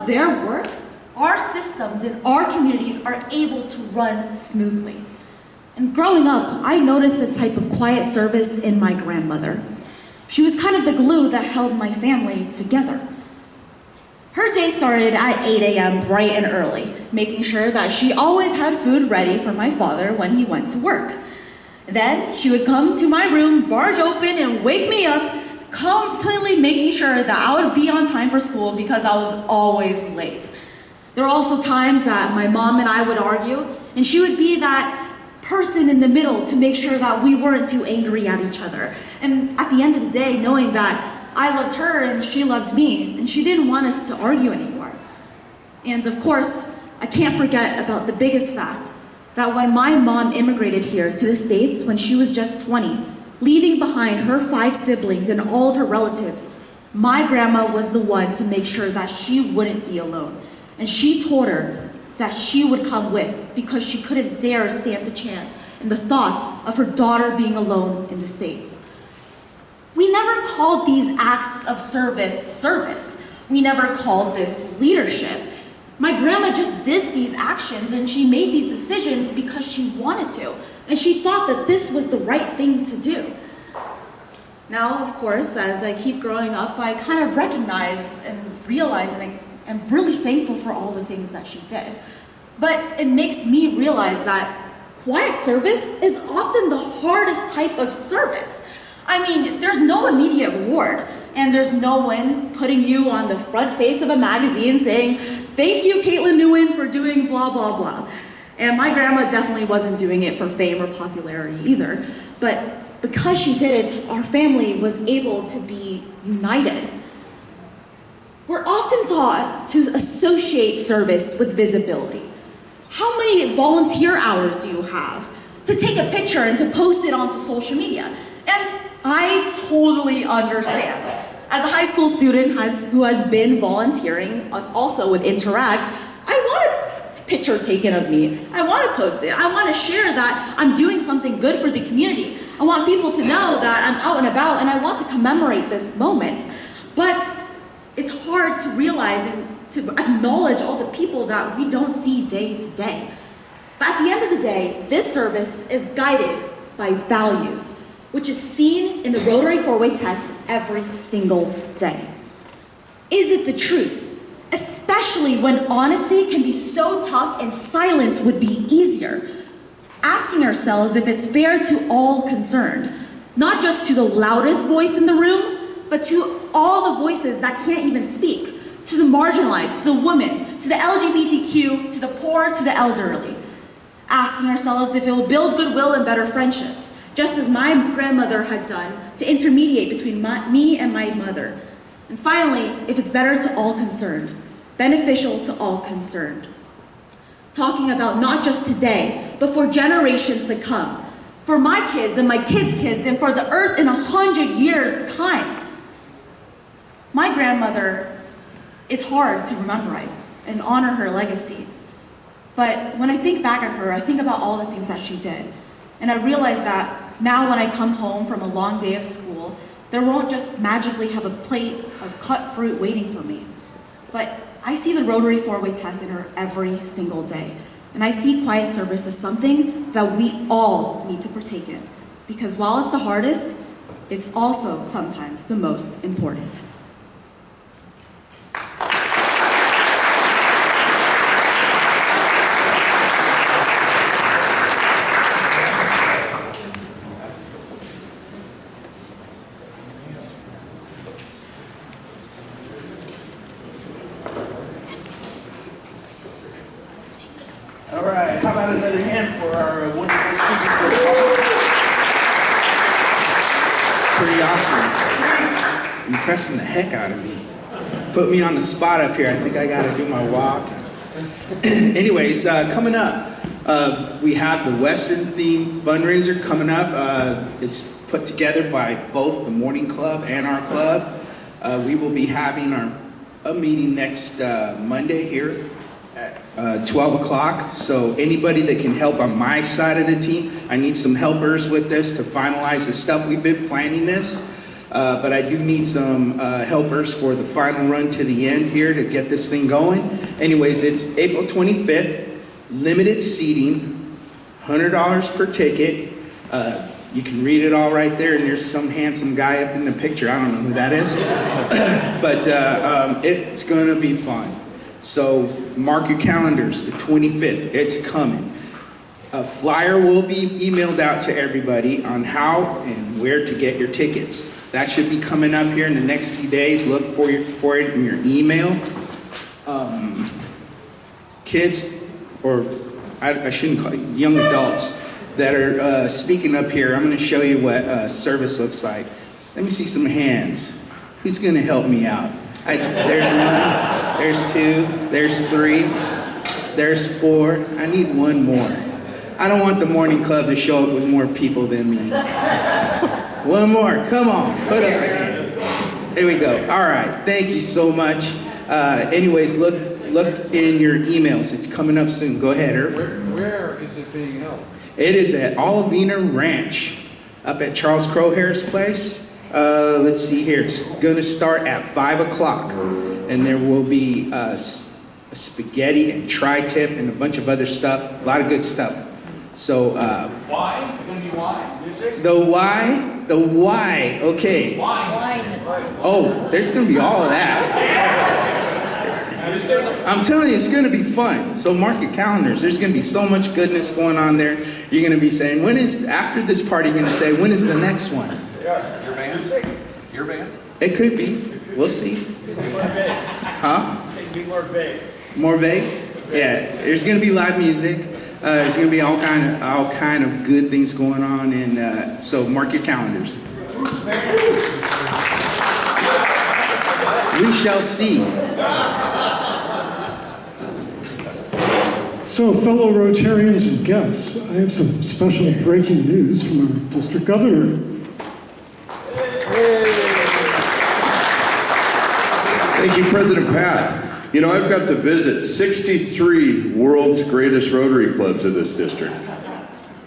their work, our systems in our communities are able to run smoothly. And growing up, I noticed this type of quiet service in my grandmother. She was kind of the glue that held my family together. Her day started at 8 a.m. bright and early, making sure that she always had food ready for my father when he went to work. Then she would come to my room, barge open, and wake me up, constantly making sure that I would be on time for school because I was always late. There were also times that my mom and I would argue, and she would be that person in the middle to make sure that we weren't too angry at each other. And at the end of the day, knowing that I loved her and she loved me, and she didn't want us to argue anymore. And of course, I can't forget about the biggest fact, that when my mom immigrated here to the States when she was just 20, leaving behind her 5 siblings and all of her relatives, my grandma was the one to make sure that she wouldn't be alone. And she told her that she would come with because she couldn't dare stand the chance and the thought of her daughter being alone in the States. We never called these acts of service. We never called this leadership. My grandma just did these actions and she made these decisions because she wanted to, and she thought that this was the right thing to do. Now, of course, as I keep growing up, I kind of recognize and realize, and I'm really thankful for all the things that she did. But it makes me realize that quiet service is often the hardest type of service. I mean, there's no immediate reward, and there's no one putting you on the front face of a magazine saying, "Thank you, Caitlin Nguyen, for doing blah, blah, blah." And my grandma definitely wasn't doing it for fame or popularity either. But because she did it, our family was able to be united. We're often taught to associate service with visibility. How many volunteer hours do you have to take a picture and to post it onto social media? And I totally understand. As a high school student who has been volunteering, us also with Interact, I want a picture taken of me. I want to post it. I want to share that I'm doing something good for the community. I want people to know that I'm out and about, and I want to commemorate this moment. But it's hard to realize and to acknowledge all the people that we don't see day to day. But at the end of the day, this service is guided by values, which is seen in the Rotary 4-Way test every single day. Is it the truth? Especially when honesty can be so tough and silence would be easier. Asking ourselves if it's fair to all concerned, not just to the loudest voice in the room, but to all the voices that can't even speak, to the marginalized, to the women, to the LGBTQ, to the poor, to the elderly. Asking ourselves if it will build goodwill and better friendships, just as my grandmother had done to intermediate between me and my mother. And finally, if it's better to all concerned, beneficial to all concerned. Talking about not just today, but for generations to come, for my kids and my kids' kids, and for the earth in 100 years' time. My grandmother, it's hard to memorize and honor her legacy. But when I think back at her, I think about all the things that she did. And I realize that now when I come home from a long day of school, there won't just magically have a plate of cut fruit waiting for me. But I see the Rotary 4-Way test in her every single day. And I see quiet service as something that we all need to partake in. Because while it's the hardest, it's also sometimes the most important. All right, how about another hand for our wonderful students so far? Pretty awesome. Impressing the heck out of me. Put me on the spot up here. I think I gotta do my walk. Anyways, coming up, we have the Western Theme fundraiser coming up. It's put together by both the Morning Club and our club. We will be having a meeting next Monday here at 12 o'clock. So anybody that can help on my side of the team, I need some helpers with this to finalize the stuff. We've been planning this but I do need some helpers for the final run to the end here to get this thing going. Anyways, it's April 25th, limited seating, $100 per ticket. You can read it all right there, and there's some handsome guy up in the picture. I don't know who that is, but it's gonna be fun. So mark your calendars, the 25th, it's coming. A flyer will be emailed out to everybody on how and where to get your tickets. That should be coming up here in the next few days. Look for it in your email. Kids, or I shouldn't call you, young adults that are speaking up here, I'm going to show you what service looks like. Let me see some hands. Who's going to help me out? There's one, there's two, there's three, there's four. I need one more. I don't want the morning club to show up with more people than me. One more, come on, put up a hand. Here we go. All right, thank you so much. Anyways, look in your emails. It's coming up soon. Go ahead, Irv. Where is it being held? It is at Olivina Ranch, up at Charles Crowhair's place. Let's see here. It's going to start at 5 o'clock, and there will be spaghetti and tri-tip and a bunch of other stuff. A lot of good stuff. So Wine? It's going to be wine? Music? the why, okay. Wine. Oh, there's going to be all of that. I'm telling you, it's going to be fun. So mark your calendars. There's going to be so much goodness going on there. You're going to be saying, after this party, you're going to say, when is the next one? Your band? Your band? It could be. We'll see. Huh? Be more vague. More vague? Yeah. There's going to be live music. There's going to be all kind of good things going on, and so mark your calendars. We shall see. So, fellow Rotarians and guests, I have some special breaking news from our district governor. Thank you, President Pat. You know, I've got to visit 63 world's greatest Rotary clubs in this district.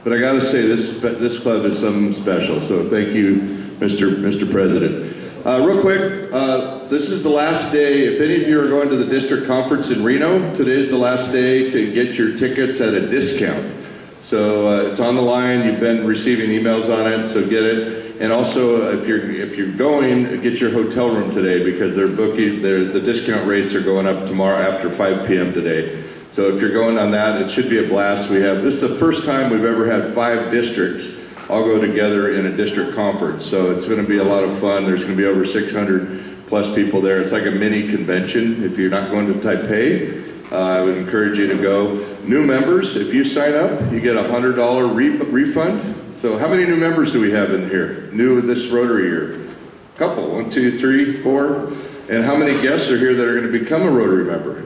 But I got to say, this club is something special, so thank you, Mr. President. Real quick, this is the last day. If any of you are going to the district conference in Reno, today is the last day to get your tickets at a discount. So it's on the line. You've been receiving emails on it, so get it. And also, if you're going, get your hotel room today, because they're booking. The discount rates are going up tomorrow after 5 p.m. today. So if you're going on that, it should be a blast. This is the first time we've ever had 5 districts all go together in a district conference. So it's going to be a lot of fun. There's going to be over 600 plus people there. It's like a mini convention. If you're not going to Taipei, I would encourage you to go. New members, if you sign up, you get a $100 refund. So how many new members do we have in here? New this Rotary year? A couple, 1, 2, 3, 4. And how many guests are here that are going to become a Rotary member?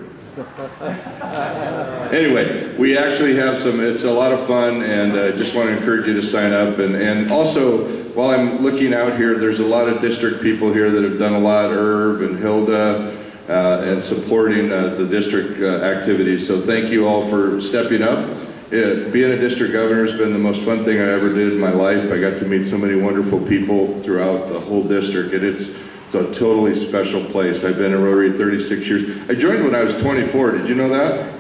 Anyway, we actually have it's a lot of fun, and I just want to encourage you to sign up. And also, while I'm looking out here, there's a lot of district people here that have done a lot, Irv and Hilda, and supporting the district activities. So thank you all for stepping up. Being a district governor has been the most fun thing I ever did in my life. I got to meet so many wonderful people throughout the whole district, and it's a totally special place. I've been in Rotary 36 years. I joined when I was 24. Did you know that?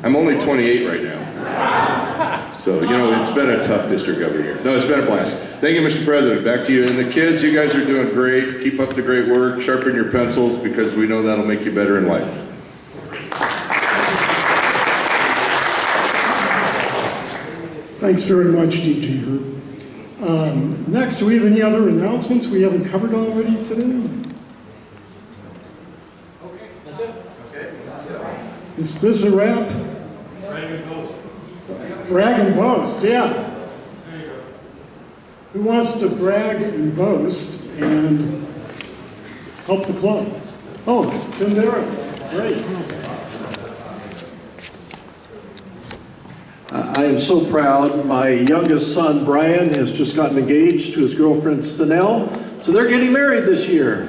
I'm only 28 right now. So, you know, it's been a tough district governor year. No, it's been a blast. Thank you, Mr. President. Back to you. And the kids, you guys are doing great. Keep up the great work. Sharpen your pencils, because we know that'll make you better in life. Thanks very much, DJ Herb. Next, do we have any other announcements we haven't covered already today? Okay, that's it. Okay, that's it. Is this a wrap? Brag and boast. Brag and boast, yeah. There you go. Who wants to brag and boast and help the club? Oh, Tim Barrett. Great. I am so proud. My youngest son, Brian, has just gotten engaged to his girlfriend, Stanell. So they're getting married this year.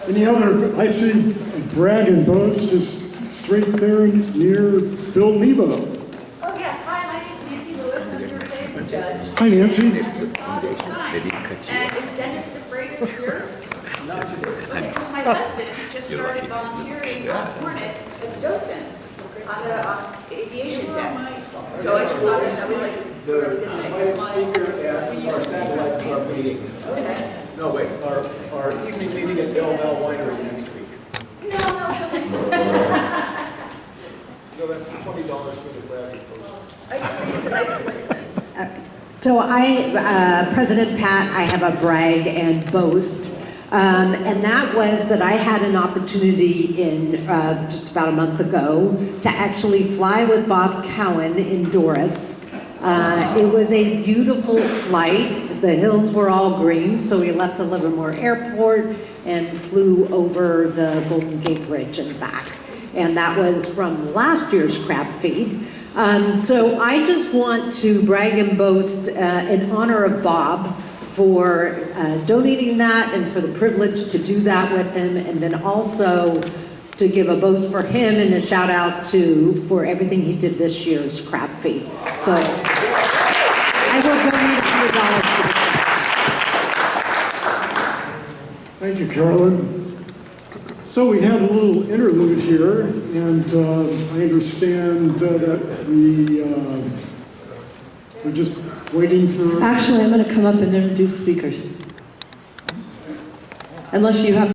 Any other, I see brag and boast just straight there near Bill Nebo. Oh yes, hi, my name's Nancy Lewis. I'm here today as Hi, Nancy. Saw this sign, and is Dennis DeFreitas here? Because my husband just started volunteering on Hornet as a docent on the aviation deck. So I just thought that was like a really good thing. I'm speaker at our satellite club meeting. Okay. No, wait, our evening meeting at Bell Val Winery next week. No, okay. So that's $20 for the brag and boast. I just think it's a nice coincidence. So President Pat, I have a brag and boast. And that was that I had an opportunity in just about a month ago to actually fly with Bob Cowan in Doris. It was a beautiful flight. The hills were all green, so we left the Livermore Airport and flew over the Golden Gate Bridge and back. And that was from last year's crab feed. So I just want to brag and boast in honor of Bob for donating that and for the privilege to do that with him, and then also to give a boast for him and a shout out for everything he did this year's crab feed. So I will donate $100 to the Thank you, Carolyn. So we had a little interlude here, and I understand that we're just waiting for... Actually, I'm going to come up and introduce speakers. Unless you have